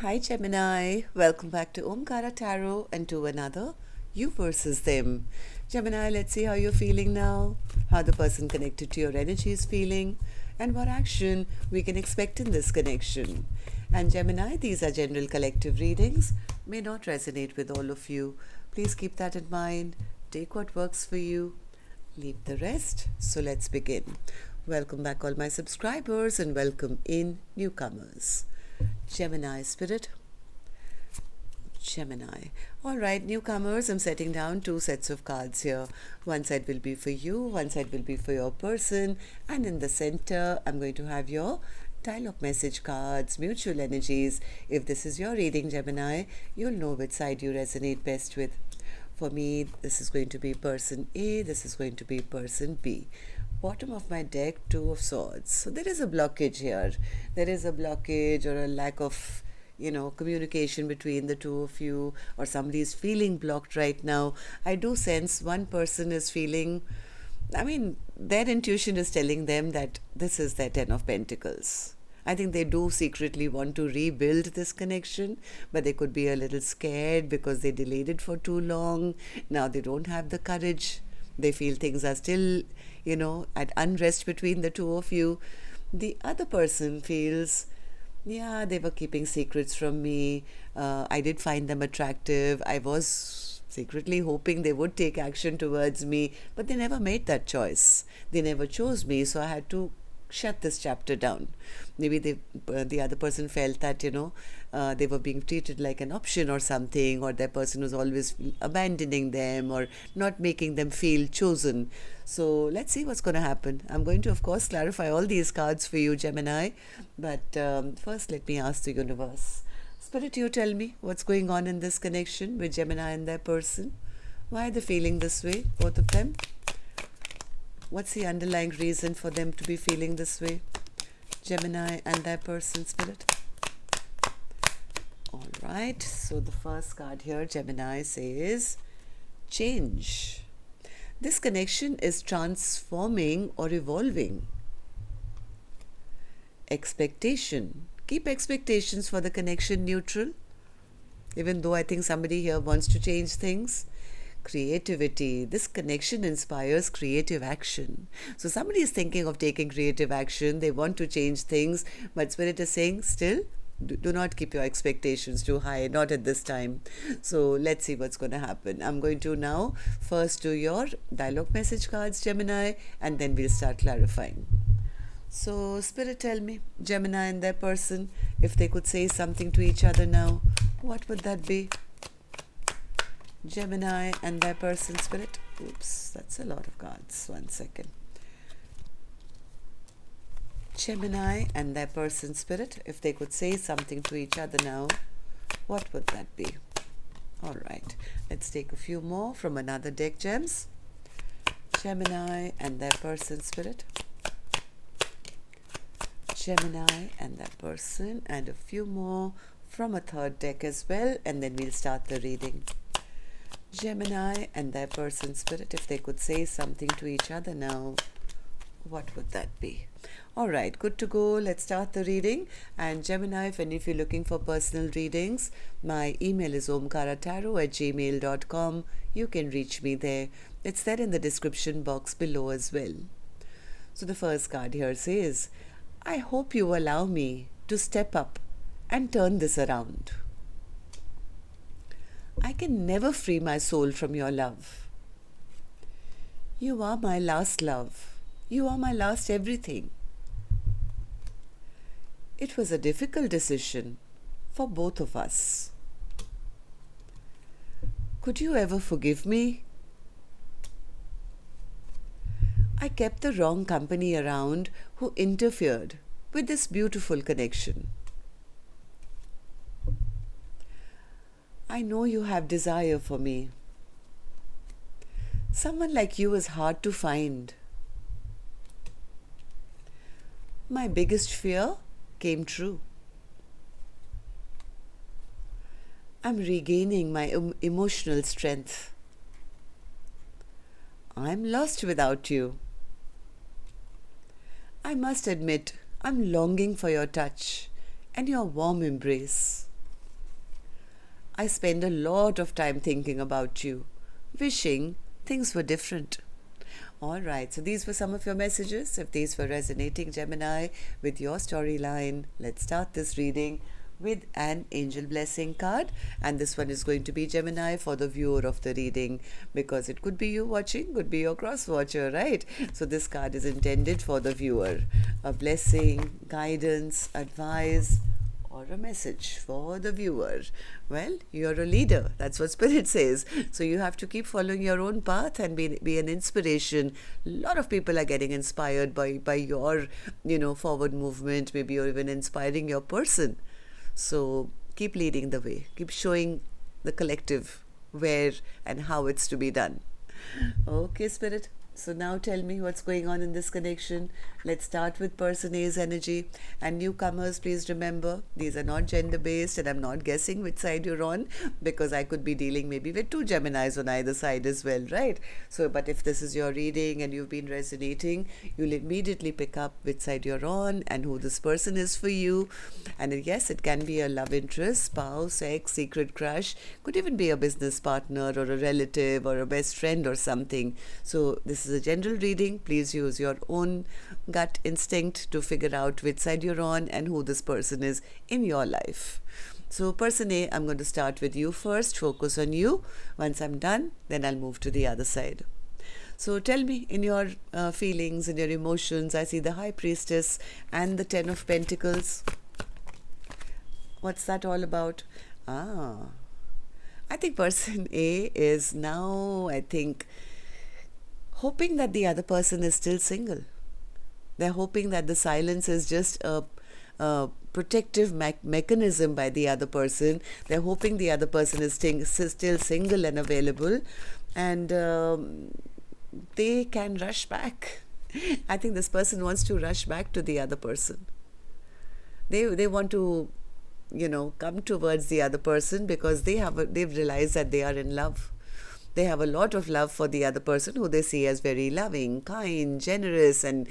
Hi Gemini, welcome back to Omkaratarot and to another You versus Them. Gemini, let's see how you're feeling now, how the person connected to your energy is feeling, and what action we can expect in this connection. And Gemini, these are general collective readings, may not resonate with all of you. Please keep that in mind. Take what works for you, leave the rest. So let's begin. Welcome back all my subscribers and welcome in newcomers. Gemini spirit. Gemini. All right, newcomers, I'm setting down two sets of cards here. One side will be for you, one side will be for your person, and in the center, I'm going to have your dialogue message cards, mutual energies. If this is your reading, Gemini, you'll know which side you resonate best with. For me, this is going to be person A, this is going to be person B. Bottom of my deck, Two of Swords. So there is a blockage here. There is a blockage or a lack of, communication between the two of you, or somebody is feeling blocked right now. I do sense one person is feeling, their intuition is telling them that this is their Ten of Pentacles. I think they do secretly want to rebuild this connection, but they could be a little scared because they delayed it for too long. Now they don't have the courage. They feel things are still, at unrest between the two of you. The other person feels, they were keeping secrets from me. I did find them attractive. I was secretly hoping they would take action towards me, but they never made that choice. They never chose me, so I had to shut this chapter down. Maybe the other person felt that, they were being treated like an option or something, or their person was always abandoning them or not making them feel chosen. So let's see what's going to happen. I'm going to, of course, clarify all these cards for you, Gemini. But first, let me ask the universe. Spirit, you tell me what's going on in this connection with Gemini and their person. Why are they feeling this way, both of them? What's the underlying reason for them to be feeling this way? Gemini and their person, Spirit. All right. So the first card here, Gemini, says change. This connection is transforming or evolving. Expectation. Keep expectations for the connection neutral. Even though I think somebody here wants to change things. Creativity. This connection inspires creative action. So somebody is thinking of taking creative action. They want to change things, but Spirit is saying still, do not keep your expectations too high, not at this time. So let's see what's going to happen. I'm going to now first do your dialogue message cards, Gemini, and then we'll start clarifying. So Spirit, tell me, Gemini and their person, if they could say something to each other now, what would that be? Gemini and their person, Spirit. Oops, that's a lot of cards. 1 second. Gemini and their person, Spirit. If they could say something to each other now, what would that be? All right. Let's take a few more from another deck, Gems. Gemini and their person, Spirit. Gemini and their person, and a few more from a third deck as well, and then we'll start the reading. Gemini and their person, Spirit, if they could say something to each other now, what would that be? All right, good to go. Let's start the reading. And Gemini, if you're looking for personal readings, my email is omkaratarot@gmail.com. You can reach me there. It's there in the description box below as well. So the first card here says, I hope you allow me to step up and turn this around. I can never free my soul from your love. You are my last love. You are my last everything. It was a difficult decision for both of us. Could you ever forgive me? I kept the wrong company around who interfered with this beautiful connection. I know you have desire for me. Someone like you is hard to find. My biggest fear came true. I'm regaining my emotional strength. I'm lost without you. I must admit, I'm longing for your touch and your warm embrace. I spend a lot of time thinking about you, wishing things were different. All right, so these were some of your messages. If these were resonating, Gemini, with your storyline, let's start this reading with an angel blessing card. And this one is going to be Gemini for the viewer of the reading, because it could be you watching, could be your cross watcher, right? So this card is intended for the viewer. A blessing, guidance, advice, or a message for the viewer. Well, you're a leader. That's what Spirit says. So you have to keep following your own path and be an inspiration. A lot of people are getting inspired by your, forward movement. Maybe you're even inspiring your person. So keep leading the way. Keep showing the collective where and how it's to be done. Okay, Spirit. So now tell me what's going on in this connection. Let's start with person A's energy. And newcomers, please remember, these are not gender-based, and I'm not guessing which side you're on, because I could be dealing maybe with two Geminis on either side as well, right? So, but if this is your reading and you've been resonating, you'll immediately pick up which side you're on and who this person is for you. And yes, it can be a love interest, spouse, ex, secret crush, could even be a business partner or a relative or a best friend or something. So this is a general reading. Please use your own gut instinct to figure out which side you're on and who this person is in your life. So person A, I'm going to start with you first. Focus on you. Once I'm done, then I'll move to the other side. So tell me, in your feelings, in your emotions, I see the High Priestess and the Ten of Pentacles. What's that all about? I think person A is now, hoping that the other person is still single. They're hoping that the silence is just a protective mechanism by the other person. They're hoping the other person is still single and available, and they can rush back. I think this person wants to rush back to the other person. They want to, come towards the other person because they've realized that they are in love. They have a lot of love for the other person, who they see as very loving, kind, generous, and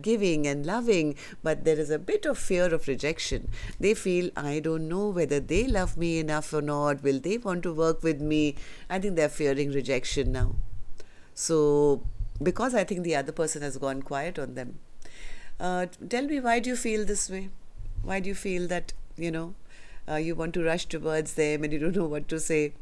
giving and loving. But there is a bit of fear of rejection. They feel, I don't know whether they love me enough or not. Will they want to work with me? I think they're fearing rejection now. So, because I think the other person has gone quiet on them. Tell me, why do you feel this way? Why do you feel that, you want to rush towards them and you don't know what to say?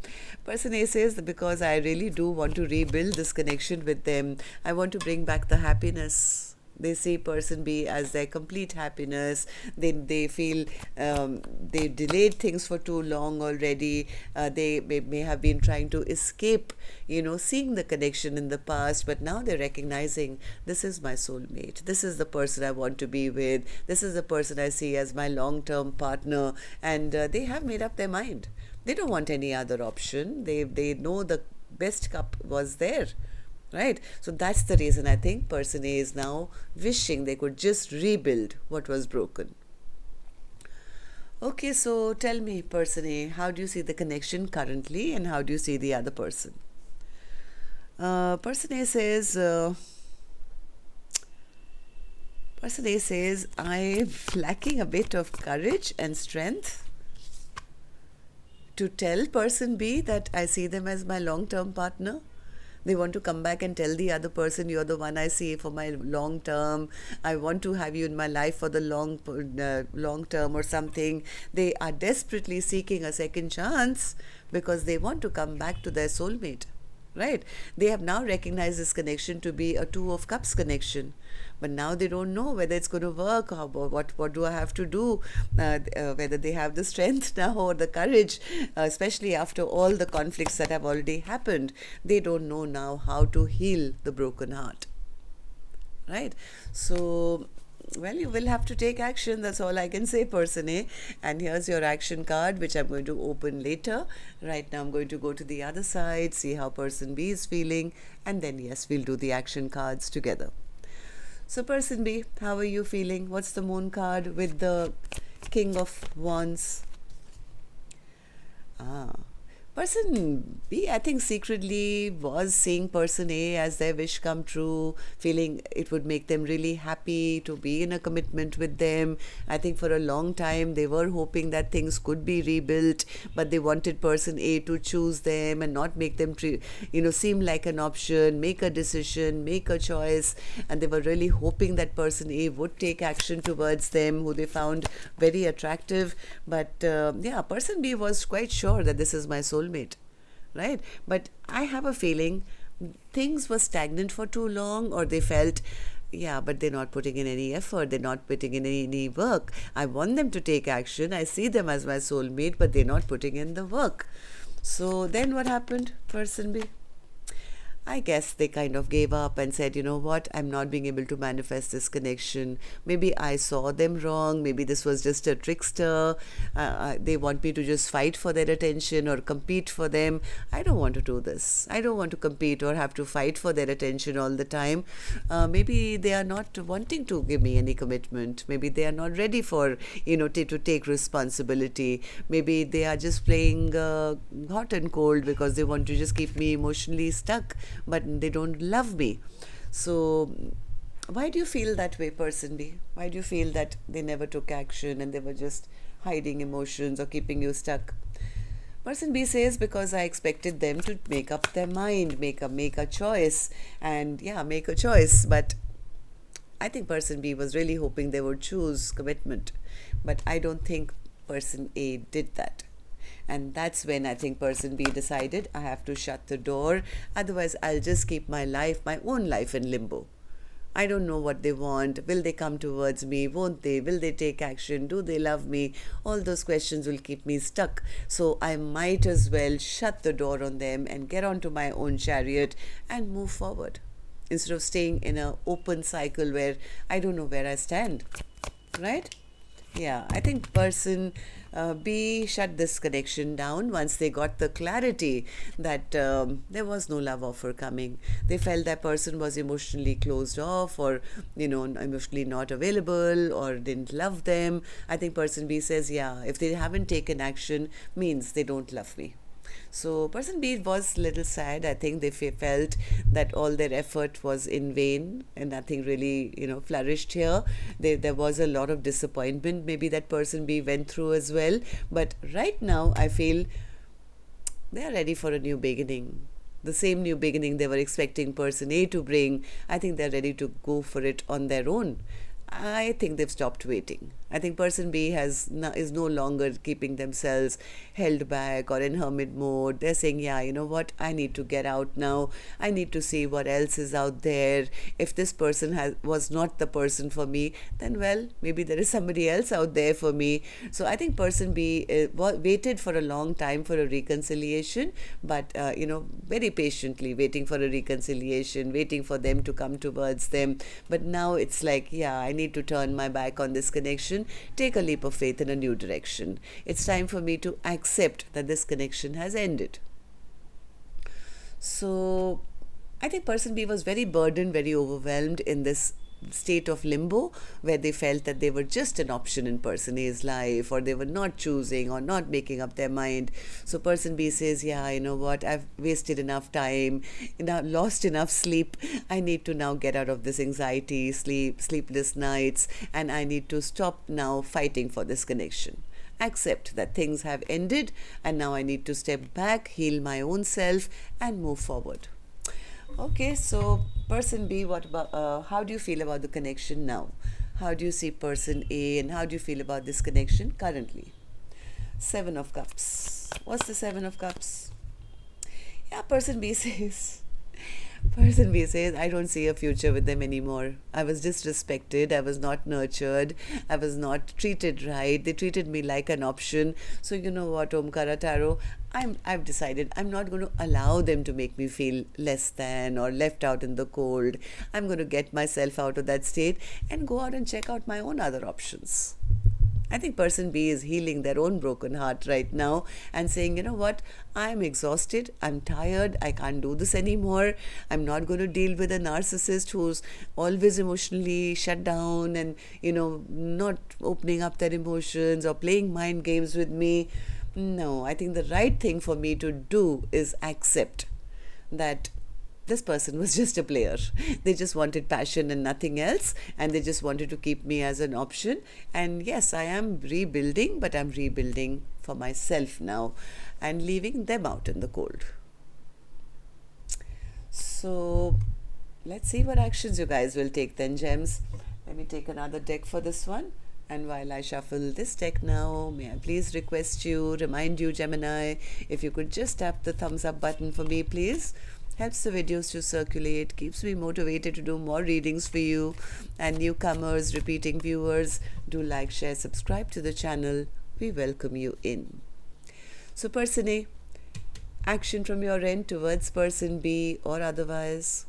Person A says that because I really do want to rebuild this connection with them. I want to bring back the happiness. They see person B as their complete happiness. They feel they delayed things for too long already. They may have been trying to escape, seeing the connection in the past, but now they're recognizing, this is my soulmate. This is the person I want to be with. This is the person I see as my long-term partner. And they have made up their mind. They don't want any other option. They know the best cup was there. Right? So that's the reason I think person A is now wishing they could just rebuild what was broken. Okay, so tell me, person A, how do you see the connection currently and how do you see the other person? Person A says, I'm lacking a bit of courage and strength to tell person B that I see them as my long-term partner. They want to come back and tell the other person, you're the one I see for my long term. I want to have you in my life for the long term or something. They are desperately seeking a second chance because they want to come back to their soulmate. Right? They have now recognized this connection to be a Two of Cups connection. But now they don't know whether it's going to work, what do I have to do, whether they have the strength now or the courage, especially after all the conflicts that have already happened. They don't know now how to heal the broken heart. Right? So, well, you will have to take action. That's all I can say, person A. And here's your action card, which I'm going to open later. Right now, I'm going to go to the other side, see how person B is feeling, and then, yes, we'll do the action cards together. So, person B, how are you feeling? What's the moon card with the King of Wands? Person B, I think secretly was seeing person A as their wish come true, feeling it would make them really happy to be in a commitment with them. I think for a long time they were hoping that things could be rebuilt, but they wanted person A to choose them and not make them, seem like an option, make a decision, make a choice. And they were really hoping that person A would take action towards them, who they found very attractive. But yeah, person B was quite sure that this is my soulmate, right? But I have a feeling things were stagnant for too long, or they felt, yeah, but they're not putting in any effort, they're not putting in any work. I want them to take action, I see them as my soulmate, but they're not putting in the work. So then what happened, person B? I guess they kind of gave up and said, you know what, I'm not being able to manifest this connection. Maybe I saw them wrong. Maybe this was just a trickster. They want me to just fight for their attention or compete for them. I don't want to do this. I don't want to compete or have to fight for their attention all the time. Maybe they are not wanting to give me any commitment. Maybe they are not ready for, to take responsibility. Maybe they are just playing hot and cold because they want to just keep me emotionally stuck, but they don't love me. So why do you feel that way, person B? Why do you feel that they never took action and they were just hiding emotions or keeping you stuck? Person B says, because I expected them to make up their mind, make a choice, and yeah, make a choice. But I think person B was really hoping they would choose commitment, but I don't think person A did that. And that's when I think person B decided, I have to shut the door, otherwise I'll just keep my own life in limbo. I don't know what they want. Will they come towards me? Won't they? Will they take action? Do they love me? All those questions will keep me stuck. So I might as well shut the door on them and get onto my own chariot and move forward, instead of staying in an open cycle where I don't know where I stand. Right? Yeah, I think person B shut this connection down once they got the clarity that there was no love offer coming. They felt that person was emotionally closed off, or emotionally not available, or didn't love them. I think person B says, yeah, if they haven't taken action, means they don't love me. So person B was a little sad. I think they felt that all their effort was in vain and nothing really, flourished here. There was a lot of disappointment maybe that person B went through as well. But right now I feel they are ready for a new beginning. The same new beginning they were expecting person A to bring, I think they're ready to go for it on their own. I think they've stopped waiting. I think person B is no longer keeping themselves held back or in hermit mode. They're saying, yeah, you know what, I need to get out now. I need to see what else is out there. If this person was not the person for me, then well, maybe there is somebody else out there for me. So I think person B waited for a long time for a reconciliation, but very patiently waiting for a reconciliation, waiting for them to come towards them. But now it's like, yeah, I need to turn my back on this connection, take a leap of faith in a new direction. It's time for me to accept that this connection has ended. So I think person B was very burdened, very overwhelmed in this state of limbo, where they felt that they were just an option in person A's life, or they were not choosing or not making up their mind. So person B says, yeah, you know what, I've wasted enough time, lost enough sleep. I need to now get out of this anxiety, sleepless nights, and I need to stop now fighting for this connection. Accept that things have ended, and now I need to step back, heal my own self, and move forward. Okay, so person B, what about? How do you feel about the connection now? How do you see person A, and how do you feel about this connection currently? 7 of Cups. What's the 7 of Cups? Yeah, person B says, I don't see a future with them anymore. I was disrespected. I was not nurtured. I was not treated right. They treated me like an option. So you know what, Omkaratarot, I've decided I'm not going to allow them to make me feel less than or left out in the cold. I'm going to get myself out of that state and go out and check out my own other options. I think person B is healing their own broken heart right now and saying, you know what, I'm exhausted, I'm tired, I can't do this anymore. I'm not going to deal with a narcissist who's always emotionally shut down and, not opening up their emotions or playing mind games with me. No, I think the right thing for me to do is accept that this person was just a player. They just wanted passion and nothing else, and they just wanted to keep me as an option. And yes, I am rebuilding, but I'm rebuilding for myself now and leaving them out in the cold. So let's see what actions you guys will take then, gems. Let me take another deck for this one. And while I shuffle this deck now, may I please request you, remind you, Gemini, if you could just tap the thumbs up button for me, please. Helps the videos to circulate, keeps me motivated to do more readings for you. And newcomers, repeating viewers, do like, share, subscribe to the channel. We welcome you in. So person A, action from your end towards person B or otherwise.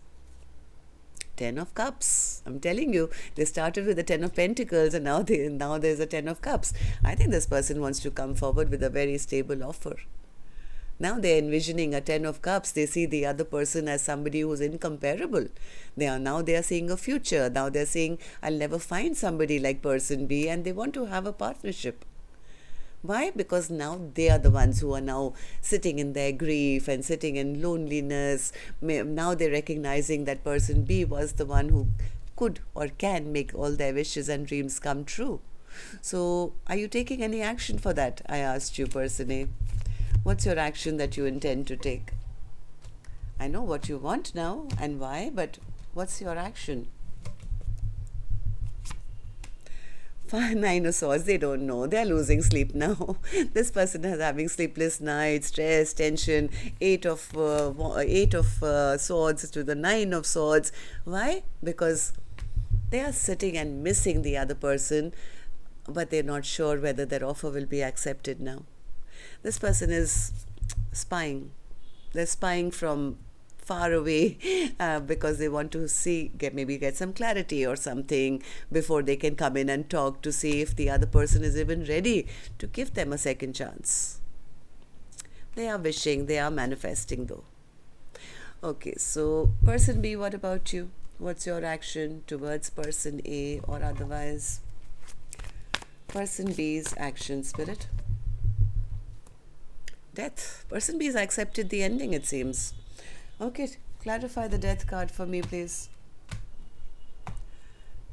10 of Cups. I'm telling you, they started with the 10 of Pentacles and now there's a 10 of Cups. I think this person wants to come forward with a very stable offer. Now they're envisioning a 10 of Cups. They see the other person as somebody who's incomparable. They are seeing a future. Now they're saying, I'll never find somebody like person B, and they want to have a partnership. Why? Because now they are the ones who are now sitting in their grief and sitting in loneliness. Now they're recognizing that person B was the one who could or can make all their wishes and dreams come true. So are you taking any action for that? I asked you, person A. What's your action that you intend to take? I know what you want now and why, but what's your action? 9 of Swords, they don't know. They're losing sleep now. This person is having sleepless nights, stress, tension. 8 of Swords to the 9 of Swords. Why? Because they are sitting and missing the other person, but they're not sure whether their offer will be accepted now. This person is spying. They're spying from far away because they want to maybe get some clarity or something before they can come in and talk to see if the other person is even ready to give them a second chance. They are wishing, they are manifesting though. Okay, so person B, what about you? What's your action towards person A or otherwise? Person B's action, Spirit. Death. Person B has accepted the ending, it seems. Okay, clarify the death card for me, please.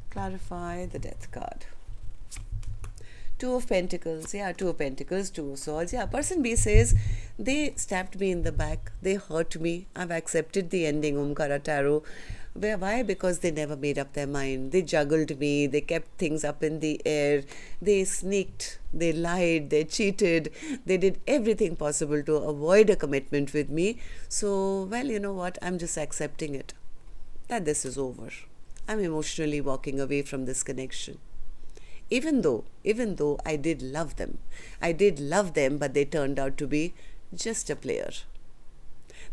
Clarify the death card. 2 of Pentacles. Yeah, 2 of Pentacles, 2 of Swords. Yeah, person B says, they stabbed me in the back. They hurt me. I've accepted the ending, Omkaratarot. Why? Because they never made up their mind. They juggled me. They kept things up in the air. They sneaked. They lied. They cheated. They did everything possible to avoid a commitment with me. So, well, you know what? I'm just accepting it. That this is over. I'm emotionally walking away from this connection. Even though I did love them. I did love them, but they turned out to be just a player.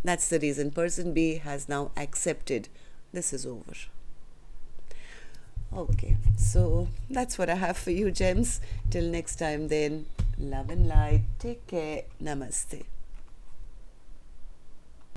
That's the reason person B has now accepted this is over. Okay, so that's what I have for you, gems. Till next time then, love and light. Take care. Namaste.